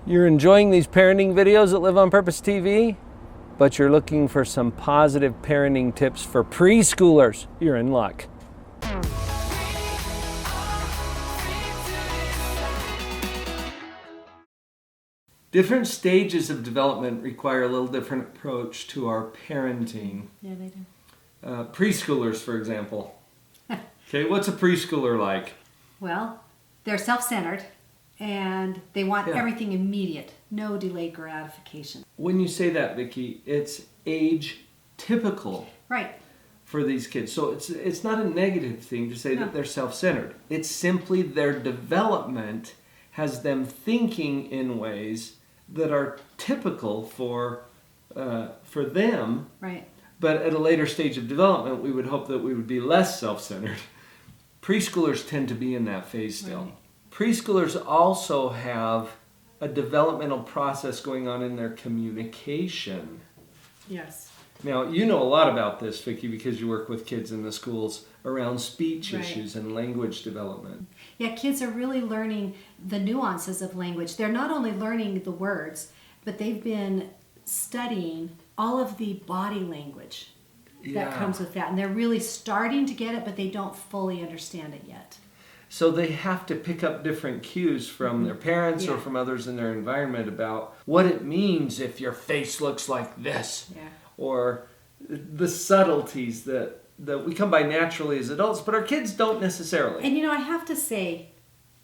You're enjoying these parenting videos at Live on Purpose TV, but you're looking for some positive parenting tips for preschoolers. You're in luck. Different stages of development require a little different approach to our parenting. Yeah, they do. Preschoolers, for example. Okay, what's a preschooler like? Well, they're self-centered and they want everything immediate, no delayed gratification. When you say that, Vicki, it's age typical. Right. For these kids. So it's not a negative thing to say that they're self-centered. It's simply their development has them thinking in ways that are typical for them. Right. But at a later stage of development, we would hope that we would be less self-centered. Preschoolers tend to be in that phase still. Right. Preschoolers also have a developmental process going on in their communication. Yes. Now, you know a lot about this, Vicki, because you work with kids in the schools around speech issues and language development. Yeah, kids are really learning the nuances of language. They're not only learning the words, but they've been studying all of the body language that comes with that. And they're really starting to get it, but they don't fully understand it yet. So they have to pick up different cues from their parents or from others in their environment about what it means if your face looks like this. Yeah. Or the subtleties that we come by naturally as adults, but our kids don't necessarily. And you know, I have to say,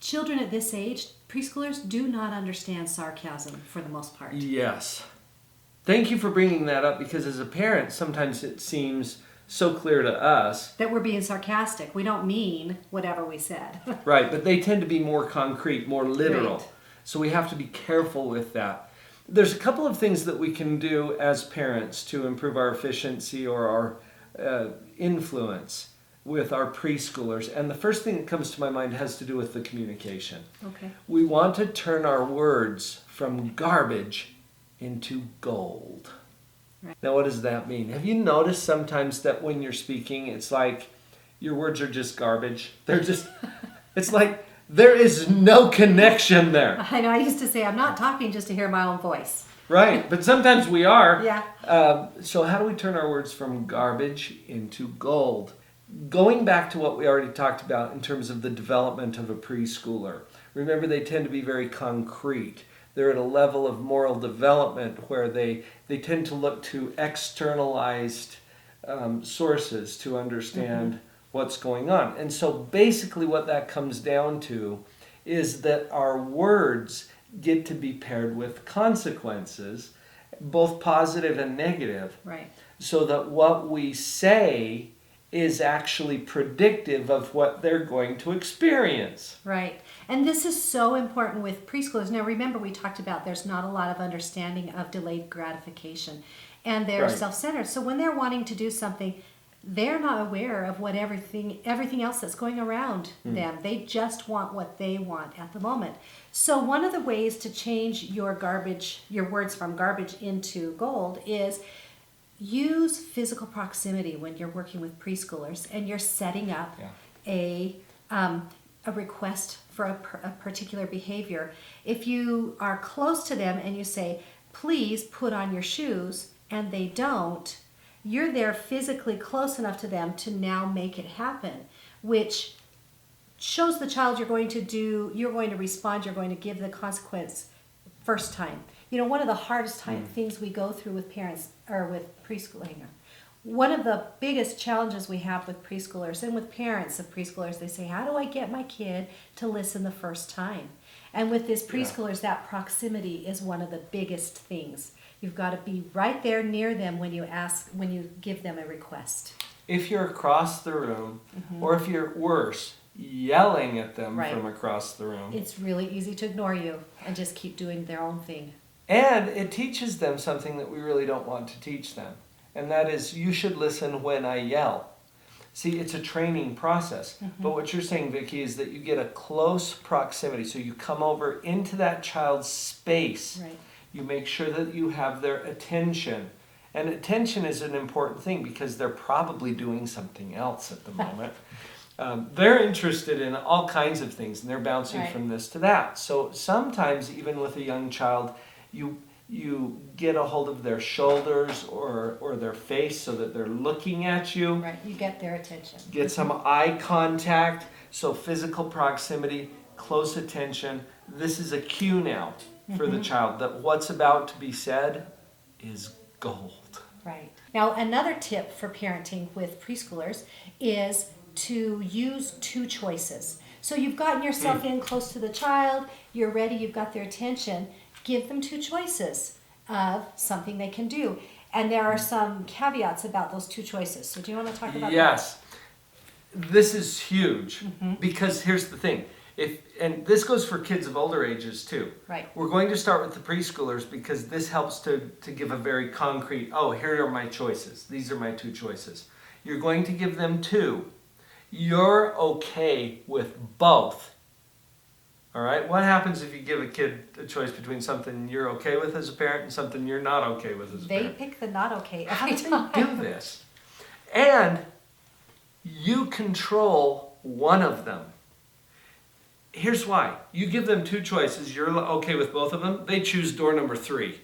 children at this age, preschoolers, do not understand sarcasm for the most part. Yes. Thank you for bringing that up, because as a parent, sometimes it seems so clear to us that we're being sarcastic. We don't mean whatever we said. Right, but they tend to be more concrete, more literal. Right. So we have to be careful with that. There's a couple of things that we can do as parents to improve our efficiency or our influence with our preschoolers. And the first thing that comes to my mind has to do with the communication. Okay. We want to turn our words from garbage into gold. Right. Now, what does that mean? Have you noticed sometimes that when you're speaking, it's like your words are just garbage? They're just, it's like there is no connection there. I know, I used to say, I'm not talking just to hear my own voice. Right, but sometimes we are. Yeah. So how do we turn our words from garbage into gold? Going back to what we already talked about in terms of the development of a preschooler. Remember, they tend to be very concrete. They're at a level of moral development where they tend to look to externalized sources to understand what's going on. And so basically what that comes down to is that our words get to be paired with consequences, both positive and negative. Right. So that what we say is actually predictive of what they're going to experience. Right. And this is so important with preschoolers. Now remember, we talked about there's not a lot of understanding of delayed gratification. And they're self-centered. So when they're wanting to do something, they're not aware of what everything else that's going around them. They just want what they want at the moment. So one of the ways to change your words from garbage into gold is use physical proximity when you're working with preschoolers and you're setting up a request for a particular behavior. If you are close to them and you say, please put on your shoes, and they don't, you're there physically close enough to them to now make it happen, which shows the child you're going to respond, you're going to give the consequence first time. You know, one of the hardest things we go through with parents or with preschoolers, one of the biggest challenges we have with preschoolers and with parents of preschoolers, they say, how do I get my kid to listen the first time? And with this preschoolers, that proximity is one of the biggest things. You've got to be right there near them when you give them a request. If you're across the room, or if you're worse, yelling at them from across the room, it's really easy to ignore you and just keep doing their own thing. And it teaches them something that we really don't want to teach them. And that is, you should listen when I yell. See, it's a training process. But what you're saying, Vicki, is that you get a close proximity. So you come over into that child's space. Right. You make sure that you have their attention. And attention is an important thing because they're probably doing something else at the moment. They're interested in all kinds of things, and they're bouncing Right. from this to that. So sometimes, even with a young child, you get a hold of their shoulders or their face so that they're looking at you. Right, you get their attention. Get some eye contact, so physical proximity, close attention. This is a cue now for the child that what's about to be said is gold. Right. Now, another tip for parenting with preschoolers is to use two choices. So you've gotten yourself in close to the child, you're ready, you've got their attention. Give them two choices of something they can do. And there are some caveats about those two choices. So do you want to talk about that? Yes. This is huge because here's the thing. And this goes for kids of older ages too. Right. We're going to start with the preschoolers because this helps to give a very concrete, oh, here are my choices. These are my two choices. You're going to give them two. You're okay with both. All right? What happens if you give a kid a choice between something you're okay with as a parent and something you're not okay with as a They parent? pick the not okay How every do time. they do this? And you control one of them. Here's why. You give them two choices. You're okay with both of them. They choose door number 3,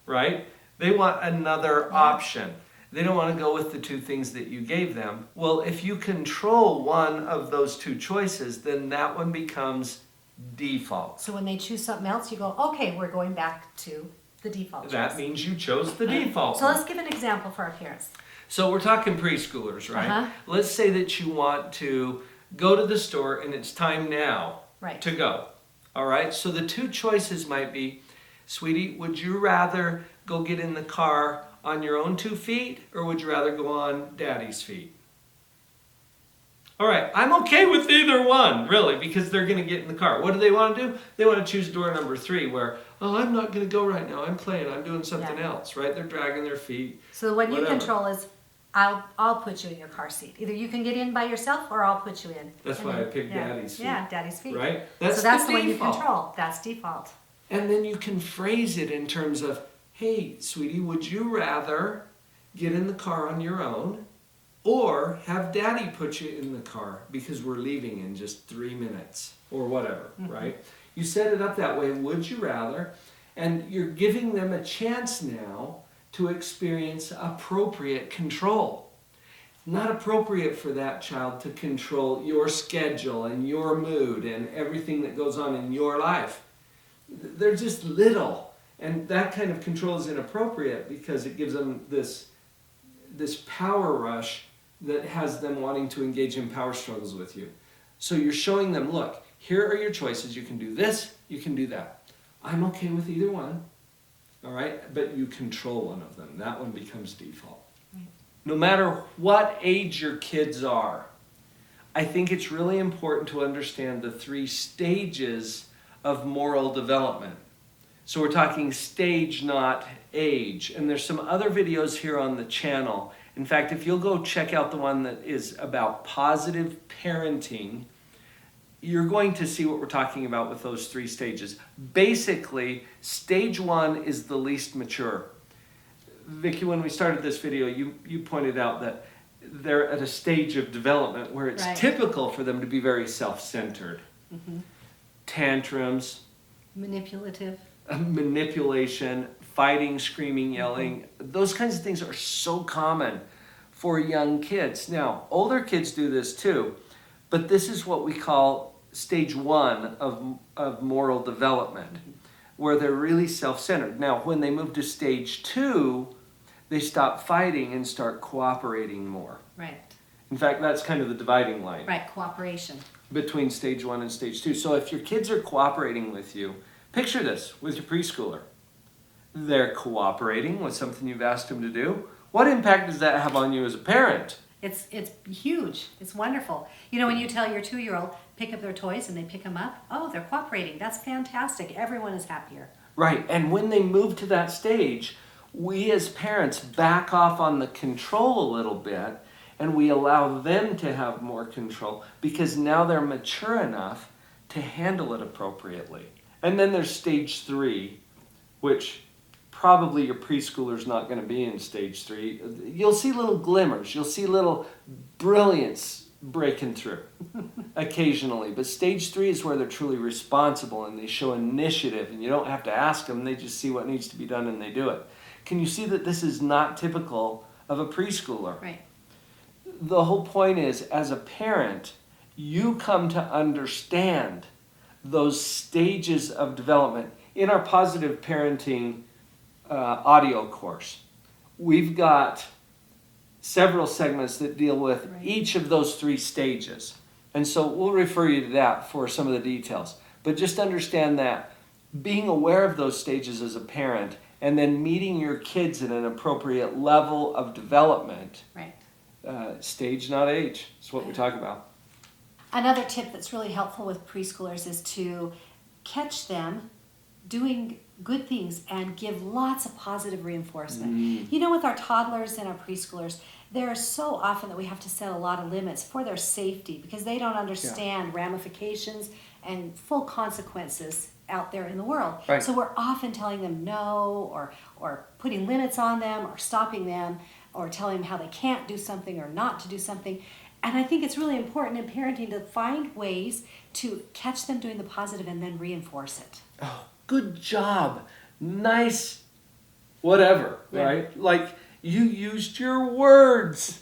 right? They want another option. They don't want to go with the two things that you gave them. Well, if you control one of those two choices, then that one becomes default. So when they choose something else, you go, okay, we're going back to the default That choice. means you chose the default. So let's give an example for our parents. So we're talking preschoolers, right? Uh-huh. Let's say that you want to go to the store and it's time now Right. to go. All right? So the two choices might be, sweetie, would you rather go get in the car on your own 2 feet or would you rather go on daddy's feet? All right, I'm okay with either one, really, because they're going to get in the car. What do they want to do? They want to choose door number 3 where, oh, I'm not going to go right now. I'm playing. I'm doing something else, right? They're dragging their feet. So the one you Whatever. control is, I'll put you in your car seat. Either you can get in by yourself or I'll put you in. That's And why I then- picked daddy's feet. Yeah, daddy's feet. Right? So that's the one you default. control. That's default. And then you can phrase it in terms of, hey, sweetie, would you rather get in the car on your own or have daddy put you in the car because we're leaving in just 3 minutes or whatever, right? You set it up that way, would you rather? And you're giving them a chance now to experience appropriate control. Not appropriate for that child to control your schedule and your mood and everything that goes on in your life. They're just little, and that kind of control is inappropriate because it gives them this power rush that has them wanting to engage in power struggles with you. So you're showing them, look, here are your choices. You can do this, you can do that. I'm okay with either one, all right? But you control one of them. That one becomes default. Right. No matter what age your kids are, I think it's really important to understand the 3 stages of moral development. So we're talking stage, not age. And there's some other videos here on the channel. In fact, if you'll go check out the one that is about positive parenting, you're going to see what we're talking about with those 3 stages. Basically, stage 1 is the least mature. Vicki, when we started this video, you pointed out that they're at a stage of development where it's Right. typical for them to be very self-centered. Tantrums, Manipulative. manipulation, fighting, screaming, yelling, those kinds of things are so common for young kids. Now, older kids do this too, but this is what we call stage 1 of moral development, where they're really self-centered. Now, when they move to stage 2, they stop fighting and start cooperating more. Right. In fact, that's kind of the dividing line Right. Cooperation. between stage 1 and stage 2. So if your kids are cooperating with you, picture this with your preschooler. They're cooperating with something you've asked them to do. What impact does that have on you as a parent? It's huge. It's wonderful. You know, when you tell your 2-year-old, pick up their toys and they pick them up, oh, they're cooperating. That's fantastic. Everyone is happier. Right, and when they move to that stage, we as parents back off on the control a little bit and we allow them to have more control because now they're mature enough to handle it appropriately. And then there's stage 3, which probably your preschooler's not going to be in stage 3. You'll see little glimmers. You'll see little brilliance breaking through occasionally. But stage 3 is where they're truly responsible and they show initiative, and you don't have to ask them, they just see what needs to be done and they do it. Can you see that this is not typical of a preschooler? Right. The whole point is, as a parent, you come to understand those stages of development. In our positive parenting audio course, we've got several segments that deal with each of those 3 stages. And so we'll refer you to that for some of the details. But just understand that being aware of those stages as a parent and then meeting your kids at an appropriate level of development, Right. Stage, not age, is what we talk about. Another tip that's really helpful with preschoolers is to catch them doing good things and give lots of positive reinforcement. You know, with our toddlers and our preschoolers, there are so often that we have to set a lot of limits for their safety because they don't understand ramifications and full consequences out there in the world. Right. So we're often telling them no, or putting limits on them, or stopping them, or telling them how they can't do something or not to do something. And I think it's really important in parenting to find ways to catch them doing the positive and then reinforce it. Oh, good job. Nice whatever, right? Like, you used your words.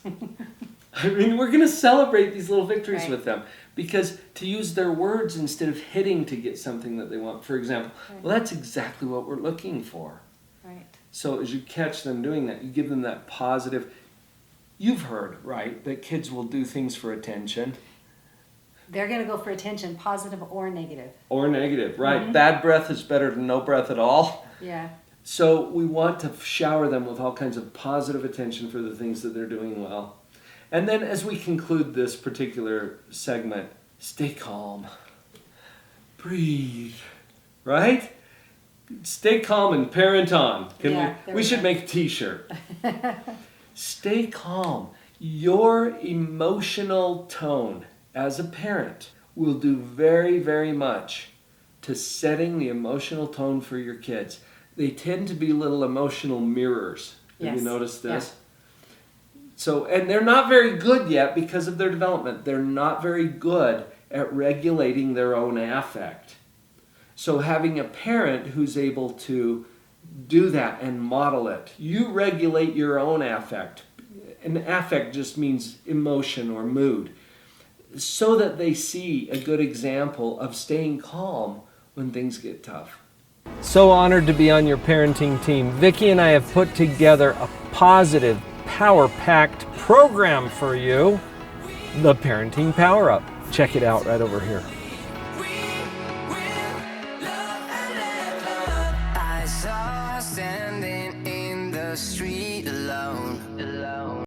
I mean, we're going to celebrate these little victories with them, because to use their words instead of hitting to get something that they want, for example, well, that's exactly what we're looking for. Right. So as you catch them doing that, you give them that positive. You've heard, right, that kids will do things for attention. They're going to go for attention, positive or negative. Or negative, right. Bad breath is better than no breath at all. Yeah. So we want to shower them with all kinds of positive attention for the things that they're doing well. And then as we conclude this particular segment, stay calm. Breathe, right? Stay calm and parent on. We should make a t-shirt. Stay calm. Your emotional tone as a parent will do very, very much to setting the emotional tone for your kids. They tend to be little emotional mirrors. Have you noticed this? Yeah. So, and they're not very good yet because of their development. They're not very good at regulating their own affect. So having a parent who's able to do that and model it. You regulate your own affect. And affect just means emotion or mood. So that they see a good example of staying calm when things get tough. So honored to be on your parenting team. Vicki and I have put together a positive, power-packed program for you, the Parenting Power Up. Check it out right over here. I saw her standing in the street alone.